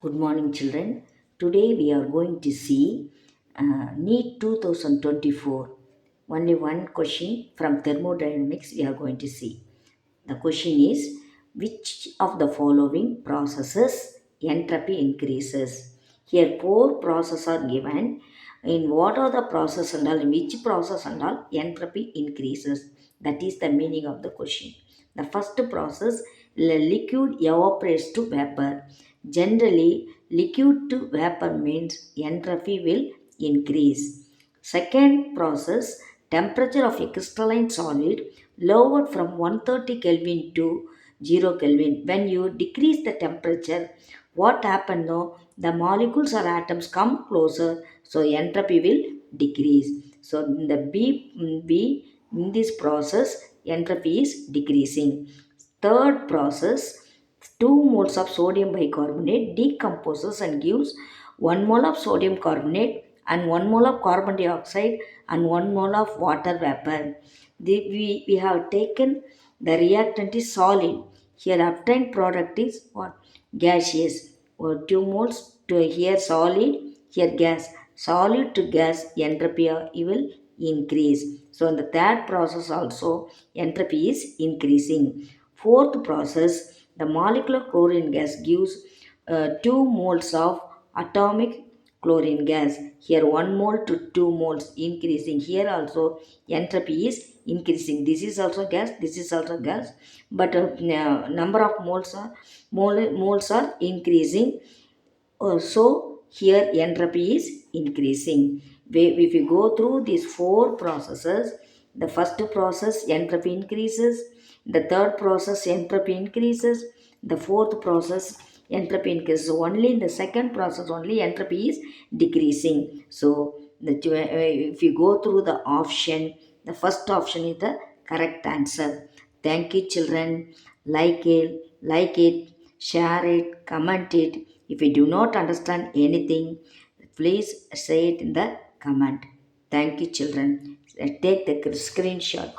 Good morning, children. Today we are going to see NEET 2024. Only one question from thermodynamics we are going to see. The question is, which of the following processes entropy increases? Here four processes are given. In what are the process and all, in which process and all entropy increases? That is the meaning of the question. The first process, liquid evaporates to vapor. Generally, liquid to vapor means entropy will increase. Second process, temperature of a crystalline solid lowered from 130 Kelvin to 0 Kelvin. When you decrease the temperature, what happens now? The molecules or atoms come closer, so entropy will decrease. So in the B in this process, entropy is decreasing. Third process, 2 moles of sodium bicarbonate decomposes and gives 1 mole of sodium carbonate and 1 mole of carbon dioxide and 1 mole of water vapor. We have taken the reactant is solid. Here obtained product is what? Gaseous. Or 2 moles to here solid, here gas. Solid to gas entropy will increase. So in the third process also entropy is increasing. Fourth process, the molecular chlorine gas gives 2 moles of atomic chlorine gas. Here 1 mole to 2 moles increasing. Here also entropy is increasing. This is also gas, this is also gas, but number of moles are increasing. So here entropy is increasing. If you go through these four processes, the first process entropy increases, the third process entropy increases, the fourth process entropy increases. So only in the second process only entropy is decreasing. So if you go through the option, the first option is the correct answer. Thank you, children. Like it, share it, comment it. If you do not understand anything, please say it in the comment. Thank you, children. Take the screenshot.